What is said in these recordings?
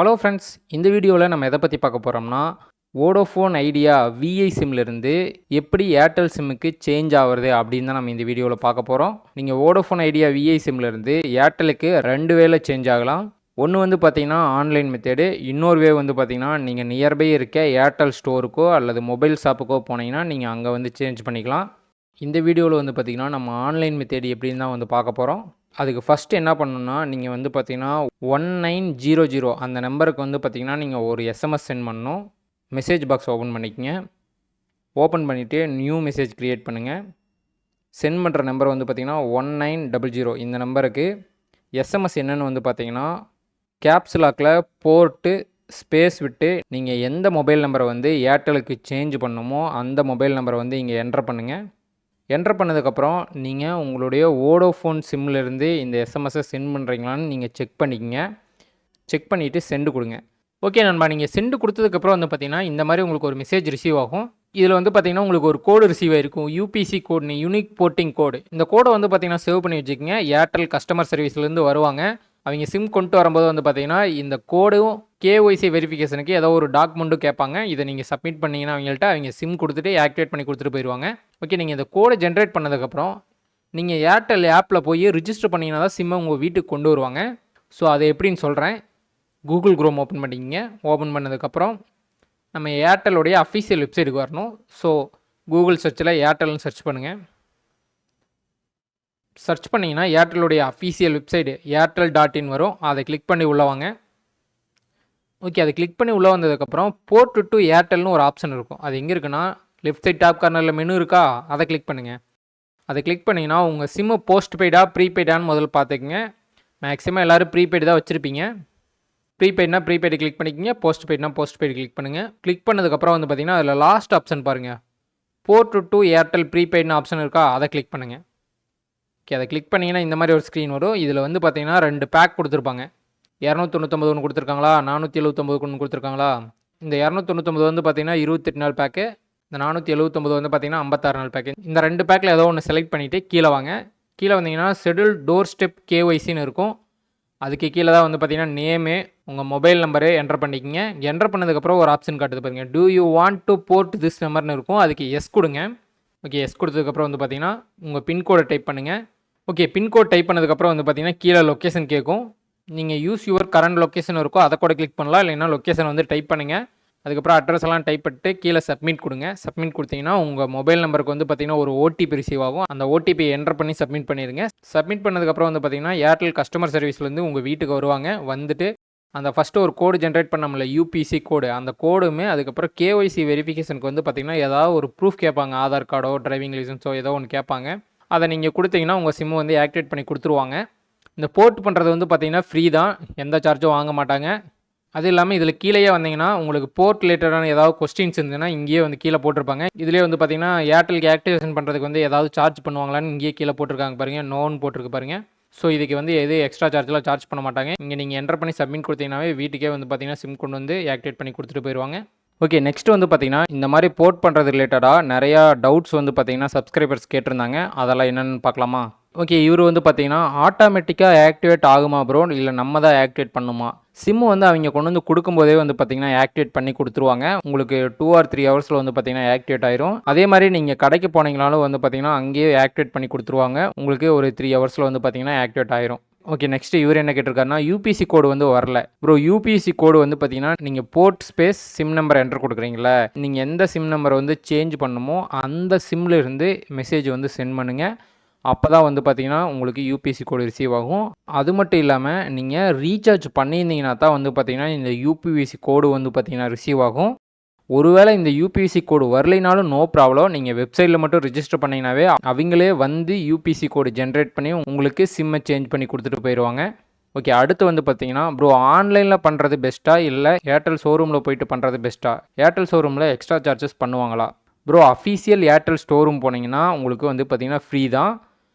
Hello friends, இந்த வீடியோவில் நம்ம எதை பற்றி பார்க்க போகிறோம்னா, வோடோஃபோன் ஐடியா விஐ சிம்லேருந்து எப்படி ஏர்டெல் சிம்முக்கு சேஞ்ச் ஆகிறது அப்படின்னு தான் நம்ம இந்த வீடியோவில் பார்க்க போகிறோம். நீங்கள் வோடோஃபோன் ஐடியா விஐ சிம்லேருந்து ஏர்டெலுக்கு 2 வேல சேஞ்ச் ஆகலாம். ஒன்று வந்து பார்த்தீங்கன்னா ஆன்லைன் மெத்தேடு, இன்னொரு வே வந்து பார்த்தீங்கன்னா நீங்கள் நியர்பை இருக்க ஏர்டெல் ஸ்டோருக்கோ அல்லது மொபைல் ஷாப்புக்கோ போனீங்கன்னா நீங்கள் அங்கே வந்து சேஞ்ச் பண்ணிக்கலாம். இந்த வீடியோவில் வந்து பார்த்திங்கன்னா நம்ம ஆன்லைன் மெத்தேடு எப்படின்னு தான் வந்து பார்க்க போகிறோம். அதுக்கு ஃபஸ்ட்டு என்ன பண்ணணுன்னா, நீங்கள் வந்து பார்த்தீங்கன்னா 1900 அந்த நம்பருக்கு வந்து பார்த்தீங்கன்னா நீங்கள் ஒரு எஸ்எம்எஸ் சென்ட் பண்ணணும். மெசேஜ் பாக்ஸ் ஓப்பன் பண்ணிக்கங்க. ஓப்பன் பண்ணிவிட்டு நியூ மெசேஜ் க்ரியேட் பண்ணுங்கள். சென்ட் பண்ணுற நம்பர் வந்து பார்த்தீங்கன்னா 1900 இந்த நம்பருக்கு எஸ்எம்எஸ் என்னென்னு வந்து பார்த்தீங்கன்னா கேப்ஸ் லாக்கில் போர்ட்டு ஸ்பேஸ் விட்டு நீங்கள் எந்த மொபைல் நம்பரை வந்து ஏர்டெலுக்கு சேஞ்ச் பண்ணணுமோ அந்த மொபைல் நம்பரை வந்து இங்கே என்டர் பண்ணுங்கள். என்டர் பண்ணதுக்கப்புறம் நீங்கள் உங்களுடைய வோடோஃபோன் சிம்லேருந்து இந்த எஸ்எம்எஸ்ஸை சென்ட் பண்ணுறீங்களான்னு நீங்கள் செக் பண்ணிக்கங்க. செக் பண்ணிவிட்டு சென்டு கொடுங்க. ஓகே நண்பா, நீங்கள் சென்டு கொடுத்ததுக்கப்புறம் வந்து பார்த்திங்கன்னா இந்த மாதிரி உங்களுக்கு ஒரு மெசேஜ் ரிசீவ் ஆகும். இதில் வந்து பார்த்திங்கன்னா உங்களுக்கு ஒரு கோடு ரிசீவ் ஆகிருக்கும், யூபிசி கோடுன்னு, யூனிக் போர்ட்டிங் கோடு. இந்த கோடை வந்து பார்த்திங்கன்னா சேவ் பண்ணி வச்சுக்கோங்க. ஏர்டெல் கஸ்டமர் சர்வீஸ்லேருந்து வருவாங்க. அவங்க சிம் கொண்டு வரும்போது வந்து பார்த்திங்கன்னா இந்த கோடும் கேஒய்சி வெரிஃபிகேஷனுக்கு ஏதோ ஒரு டாக்குமெண்ட்டும் கேட்பாங்க. இதை நீங்கள் சப்மிட் பண்ணிங்கன்னா அவங்க சிம் கொடுத்துட்டு ஆக்டிவேட் பண்ணி கொடுத்துட்டு போயிடுவாங்க. ஓகே, நீங்கள் இந்த கோடை ஜென்ரேட் பண்ணதுக்கப்புறம் நீங்கள் ஏர்டெல் ஆப்பில் போய் ரிஜிஸ்டர் பண்ணிங்கன்னா தான் சிம்மை உங்கள் வீட்டுக்கு கொண்டு வருவாங்க. ஸோ அதை எப்படின்னு சொல்கிறேன். கூகுள் குரோம் ஓப்பன் பண்ணிக்கிங்க. ஓப்பன் பண்ணதுக்கப்புறம் நம்ம ஏர்டெல்லுடைய அஃபீஷியல் வெப்சைட்டுக்கு வரணும். ஸோ கூகுள் சர்ச்சில் ஏர்டெல்னு சர்ச் பண்ணுங்கள். சர்ச் பண்ணிங்கன்னா ஏர்டெல்லுடைய அஃபீஷியல் வெப்சைட் airtel.in வரும். அதை கிளிக் பண்ணி உள்ளே வாங்க. ஓகே, அதை கிளிக் பண்ணி உள்ளே வந்ததுக்கப்புறம் போர்ட் டு ஏர்டெல்னு ஒரு ஆப்ஷன் இருக்கும். அது எங்கே இருக்குன்னா லெஃப்ட் சைட் டாப் கார்னரில் மெனு இருக்கா, அதை கிளிக் பண்ணுங்கள். அதை கிளிக் பண்ணிங்கன்னா உங்கள் சிம்மு போஸ்ட் பெய்டா ப்ரீபெய்டான்னு முதல்ல பார்த்துக்குங்க. மேக்ஸிமம் எல்லோரும் ப்ரீபெய்டு தான் வச்சுருப்பீங்க. ப்ரீபெய்ட்னா ப்ரீபெய்டு கிளிக் பண்ணிக்கங்க, போஸ்ட் பெய்ட்னா போஸ்ட் பெய்டு கிளிக் பண்ணுங்கள். கிளிக் பண்ணதுக்கப்புறம் வந்து பார்த்திங்கன்னா அதில் லாஸ்ட் ஆப்ஷன் பாருங்கள், போர்ட் டு ஏர்டெல் ப்ரீபெய்ட்னு ஆப்ஷன் இருக்கா, அதை கிளிக் பண்ணுங்கள். ஓகே, அதை கிளிக் பண்ணிங்கன்னா இந்த மாதிரி ஒரு ஸ்க்ரீன் வரும். இதில் வந்து பார்த்திங்கன்னா 2 பேக் கொடுத்துருப்பாங்க. 299 ஒன்று கொடுத்துருக்காங்களா, 479 ஒன்று கொடுத்துருக்காங்களா. இந்த 299 வந்து பார்த்திங்கன்னா 28 நாள் பேக்கு, இந்த 479 வந்து பார்த்திங்கன்னா 56 நாள் பேக்கு. இந்த 2 பேக்கில் ஏதோ ஒன்று செலக்ட் பண்ணிவிட்டு கீழே வாங்க. கீழே வந்தீங்கன்னா ஷெட்யூல் டோர் ஸ்டெப் கேஒய்சின்னு இருக்கும். அதுக்கு கீழே தான் வந்து பார்த்திங்கன்னா நேமு, உங்கள் மொபைல் நம்பரு என்டர் பண்ணிக்கிங்க. என்டர் பண்ணதுக்கப்புறம் ஒரு ஆப்ஷன் காட்டுது பாருங்கள், do you want to port this நம்பர்னு இருக்கும். அதுக்கு எஸ் கொடுங்க. ஓகே, எஸ் கொடுத்ததுக்கப்புறம் வந்து பார்த்திங்கன்னா உங்கள் பின்கோடை டைப் பண்ணுங்கள். ஓகே, பின்கோட் டைப் பண்ணதுக்கப்புறம் வந்து பார்த்திங்கன்னா கீழே லொக்கேஷன் கேட்கும். நீங்கள் யூஸ் யுவர் கரண்ட் லொக்கேஷன் இருக்கோ அதை கூட கிளிக் பண்ணலாம். இல்லைன்னா லொக்கேஷன் வந்து டைப் பண்ணுங்கள். அதுக்கப்புறம் அட்ரஸ் எல்லாம் டைப் பண்ணிட்டு கீழே சப்மிட் கொடுங்க. சப்மிட் கொடுத்தீங்கன்னா உங்கள் மொபைல் நம்பருக்கு வந்து பார்த்திங்கன்னா ஒரு ஓடிபி ரிசீவ் ஆகும். அந்த ஓடிபி என்டர் பண்ணி சப்மிட் பண்ணிடுங்க. சப்மிட் பண்ணதுக்கப்புறம் வந்து பார்த்திங்கன்னா ஏர்டெல் கஸ்டமர் சர்வீஸ்லேருந்து உங்கள் வீட்டுக்கு வருவாங்க. வந்துட்டு அந்த ஃபஸ்ட்டு ஒரு கோடு ஜென்ரேட் பண்ணோம்ல யூபிசி கோடு, அந்த கோடுமே அதுக்கப்புறம் கேஒய்சி வெரிஃபிகேஷனுக்கு வந்து பார்த்திங்கன்னா ஏதாவது ஒரு ப்ரூஃப் கேட்பாங்க, ஆதார் கார்டோ டிரைவிங் லைசன்ஸோ ஏதோ ஒன்று கேட்பாங்க. அதை நீங்கள் கொடுத்தீங்கன்னா உங்கள் சிம்மு வந்து ஆக்டிவேட் பண்ணி கொடுத்துருவாங்க. இந்த போர்ட் பண்ணுறது வந்து பார்த்திங்கன்னா ஃப்ரீ தான், எந்த சார்ஜும் வாங்க மாட்டாங்க. அது இல்லாமல் இதில் கீழேயே வந்தீங்கன்னா உங்களுக்கு போர்ட் ரிலேட்டடான ஏதாவது கொஸ்டின்ஸ் இருந்ததுன்னா இங்கேயே வந்து கீழே போட்டிருப்பாங்க. இதிலே வந்து பார்த்திங்கன்னா ஏர்டெலுக்கு ஆக்டிவேஷன் பண்ணுறதுக்கு வந்து ஏதாவது சார்ஜ் பண்ணுவாங்களான்னு இங்கேயே கீழே போட்டிருக்காங்க பாருங்கள், நோன்னு போட்டிருக்கு பாருங்கள். ஸோ இதுக்கு வந்து எது எக்ஸ்ட்ரா சார்ஜெலாம் சார்ஜ் பண்ண மாட்டாங்க. இங்கே நீங்கள் என்டர் பண்ணி சப்மிட் கொடுத்தீங்கன்னாவே வீட்டுக்கே வந்து பார்த்திங்கன்னா சிம் கொண்டு வந்து ஆக்டிவேட் பண்ணி கொடுத்துட்டு போயிடுவாங்க. ஓகே, நெக்ஸ்ட் வந்து பார்த்திங்கன்னா இந்த மாதிரி போர்ட் பண்ணுறது ரிலேட்டடாக நிறையா டவுட்ஸ் வந்து பார்த்திங்கன்னா சப்ஸ்கிரைபர்ஸ் கேட்டிருந்தாங்க. அதெல்லாம் என்னென்னு பார்க்கலாமா? ஓகே, இவர் வந்து பார்த்திங்கன்னா ஆட்டோமேட்டிக்காக ஆக்டிவேட் ஆகுமா ப்ரோ, இல்லை நம்ம தான் ஆக்டிவேட் பண்ணுமா? சிம்மு வந்து அவங்க கொண்டு வந்து கொடுக்கும்போதே வந்து பார்த்திங்கன்னா ஆக்டிவேட் பண்ணி கொடுத்துருவாங்க. உங்களுக்கு 2 or 3 ஹவர்ஸில் வந்து பார்த்திங்கன்னா ஆக்டிவேட் ஆயிரும். அதே மாதிரி நீங்கள் கடைக்கு போனீங்கனாலும் வந்து பார்த்திங்கன்னா அங்கேயே ஆக்டிவேட் பண்ணி கொடுத்துருவாங்க. உங்களுக்கு ஒரு 3 ஹவர்ஸில் வந்து பார்த்திங்கன்னா ஆக்டிவேட் ஆயிரும். ஓகே, நெக்ஸ்ட் இவர் என்ன கேட்டிருக்காருன்னா யூபிசி கோடு வந்து வரல ப்ரோ. யூபிசி கோடு வந்து பார்த்தீங்கன்னா நீங்கள் port space SIM number enter கொடுக்குறீங்களா, நீங்கள் எந்த சிம் நம்பரை வந்து சேஞ்ச் பண்ணணுமோ அந்த சிம்மில் இருந்து மெசேஜ் வந்து சென்ட் பண்ணுங்கள். அப்போ தான் வந்து பார்த்தீங்கன்னா உங்களுக்கு யூபிசி கோடு ரிசீவ் ஆகும். அது மட்டும் இல்லாமல் நீங்கள் ரீசார்ஜ் பண்ணியிருந்தீங்கன்னா தான் வந்து பார்த்தீங்கன்னா இந்த யூபிசி கோடு வந்து பார்த்தீங்கன்னா ரிசீவ் ஆகும். ஒருவேளை இந்த யூபிசி கோடு வரலைனாலும் நோ ப்ராப்ளம், நீங்கள் வெப்சைட்டில் மட்டும் ரிஜிஸ்டர் பண்ணிங்கனாவே அவங்களே வந்து யூபிசி கோடு ஜென்ரேட் பண்ணி உங்களுக்கு சிம்மை சேஞ்ச் பண்ணி கொடுத்துட்டு போயிடுவாங்க. ஓகே, அடுத்து வந்து பார்த்தீங்கன்னா ப்ரோ ஆன்லைனில் பண்ணுறது பெஸ்ட்டாக இல்லை ஏர்டெல் ஷோரூமில் போயிட்டு பண்ணுறது பெஸ்ட்டாக? ஏர்டெல் ஷோரூமில் எக்ஸ்ட்ரா சார்ஜஸ் பண்ணுவாங்களா? ப்ரோ அஃபீஷியல் ஏர்டெல் ஸ்டோரூம் போனீங்கன்னா உங்களுக்கு வந்து பார்த்தீங்கன்னா ஃப்ரீ தான்.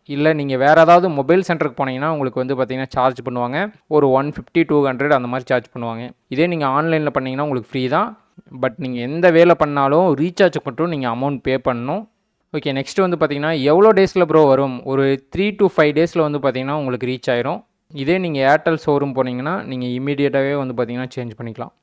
இல்லை நீங்கள் வேறு ஏதாவது மொபைல் சென்டருக்கு போனீங்கன்னா உங்களுக்கு வந்து பார்த்தீங்கன்னா சார்ஜ் பண்ணுவாங்க. ஒரு 150-200 அந்த மாதிரி சார்ஜ் பண்ணுவாங்க. இதே நீங்கள் ஆன்லைனில் பண்ணிங்கன்னா உங்களுக்கு ஃப்ரீ தான். பட் நீங்கள் எந்த வேலை பண்ணாலும் ரீசார்ஜுக்கு மட்டும் நீங்கள் அமௌண்ட் பே பண்ணணும். ஓகே, நெக்ஸ்ட் வந்து பார்த்திங்கன்னா எவ்வளோ டேஸில் ப்ரோ வரும்? ஒரு 3 to 5 டேஸில் வந்து பார்த்திங்கன்னா உங்களுக்கு ரீச் ஆயிரும். இதே நீங்கள் ஏர்டெல் ஷோரூம் போனீங்கன்னா நீங்கள் இமீடியட்டாகவே வந்து பார்த்தீங்கன்னா சேஞ்ச் பண்ணிக்கலாம்.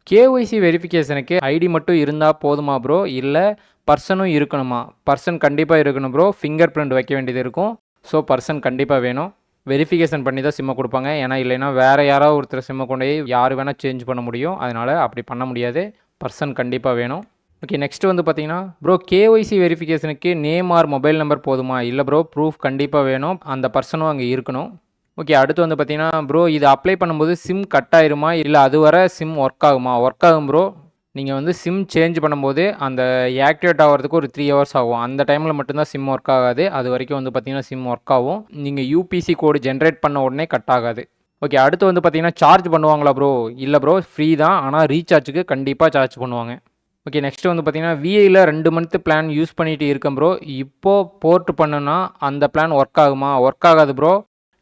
கேஒய்சி வெரிஃபிகேஷனுக்கு ஐடி மட்டும் இருந்தால் போதுமா ப்ரோ, இல்லை பர்சனும் இருக்கணுமா? பர்சன் கண்டிப்பாக இருக்கணும் ப்ரோ. ஃபிங்கர் பிரிண்ட் வைக்க வேண்டியது இருக்கும். ஸோ பர்சன் கண்டிப்பாக வேணும். வெரிஃபிகேஷன் பண்ணி தான் சிம்மை கொடுப்பாங்க. ஏன்னா இல்லைன்னா வேறு யாராவது ஒருத்தர் சிம்மை கொண்டு போய் யார் வேணால் சேஞ்ச் பண்ண முடியும். அதனால் அப்படி பண்ண முடியாது. பர்சன் கண்டிப்பாக வேணும். ஓகே, நெக்ஸ்ட்டு வந்து பார்த்தீங்கன்னா ப்ரோ கேஒய்சி வெரிஃபிகேஷனுக்கு நேம் ஆர் மொபைல் நம்பர் போதுமா? இல்லை ப்ரோ, ப்ரூஃப் கண்டிப்பாக வேணும். அந்த பர்சனும் அங்கே இருக்கணும். ஓகே, அடுத்து வந்து பார்த்தீங்கன்னா ப்ரோ இது அப்ளை பண்ணும்போது சிம் கட் ஆயிருமா, இல்லை அது வர சிம் ஒர்க் ஆகுமா? ஒர்க் ஆகும் ப்ரோ. நீங்கள் வந்து சிம் சேஞ்ச் பண்ணும்போது அந்த ஆக்டிவேட் ஆகிறதுக்கு ஒரு 3 ஹவர்ஸ் ஆகும். அந்த டைமில் மட்டும்தான் சிம் ஒர்க் ஆகாது. அது வரைக்கும் வந்து பார்த்தீங்கன்னா சிம் ஒர்க் ஆகும். நீங்கள் யூபிசி கோடு ஜென்ரேட் பண்ண உடனே கட் ஆகாது. ஓகே, அடுத்து வந்து பார்த்தீங்கன்னா சார்ஜ் பண்ணுவாங்களா ப்ரோ? இல்லை ப்ரோ, ஃப்ரீ தான். ஆனால் ரீசார்ஜுக்கு கண்டிப்பாக சார்ஜ் பண்ணுவாங்க. ஓகே, நெக்ஸ்ட்டு வந்து பார்த்தீங்கன்னா விஐயில் 2 மந்த்து பிளான் யூஸ் பண்ணிட்டு இருக்கேன் ப்ரோ. இப்போது போர்ட் பண்ணுனா அந்த பிளான் ஒர்க் ஆகுமா? ஒர்க் ஆகாது ப்ரோ.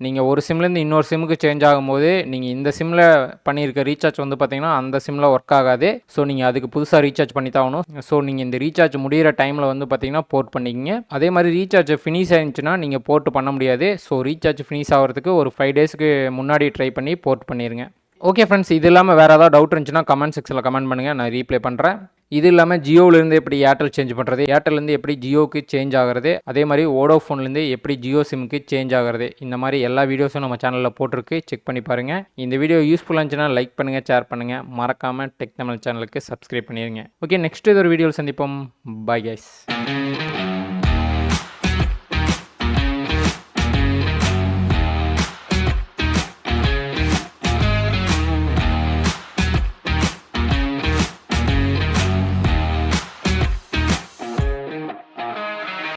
நீங்கள் ஒரு சிம்லேருந்து இன்னொரு சிம்முக்கு சேஞ்ச் ஆகும்போது நீங்கள் இந்த சிம்மில் பண்ணியிருக்க ரீசார்ஜ் வந்து பார்த்தீங்கன்னா அந்த சிம்மில் ஒர்க் ஆகாது. ஸோ நீங்கள் அதுக்கு புதுசாக ரீசார்ஜ் பண்ணி தான் ஆகணும். ஸோ நீங்கள் இந்த ரீசார்ஜ் முடிகிற டைமில் வந்து பார்த்தீங்கன்னா போர்ட் பண்ணிக்கிங்க. அதே மாதிரி ரீசார்ஜ் ஃபினிஷ் ஆயிருந்துச்சுன்னா நீங்கள் போர்ட் பண்ண முடியாது. ஸோ ரீசார்ஜ் ஃபினிஷ் ஆகிறதுக்கு ஒரு 5 டேஸ்க்கு முன்னாடி ட்ரை பண்ணி போர்ட் பண்ணிடுங்க. ஓகே ஃப்ரெண்ட்ஸ், இது இல்லாமல் வேறு ஏதாவது டவுட் இருந்துச்சுன்னா கமெண்ட் செக்ஷனில் கமெண்ட் பண்ணுங்கள், நான் ரீப்ளை பண்ணுறேன். இது இல்லாமல் ஜியோவிலேருந்து எப்படி ஏர்டெல் சேஞ்ச் பண்ணுறது, ஏர்டெல்லேருந்து எப்படி ஜியோவுக்கு சேஞ்ச் ஆகிறது, அதே மாதிரி வோடோஃபோன்லேருந்து எப்படி ஜியோ சிம்முக்கு சேஞ்ச் ஆகிறது, இந்த மாதிரி எல்லா வீடியோஸும் நம்ம சேனலில் போட்டிருக்கு, செக் பண்ணி பாருங்கள். இந்த வீடியோ யூஸ்ஃபுல்லாக இருந்துச்சுன்னா லைக் பண்ணுங்கள், ஷேர் பண்ணுங்கள், மறக்காமல் டெக் தமிழ் சேனலுக்கு சப்ஸ்கிரைப் பண்ணிடுங்க. ஓகே, நெக்ஸ்ட் இது ஒரு வீடியோவில் சந்திப்போம். Bye guys.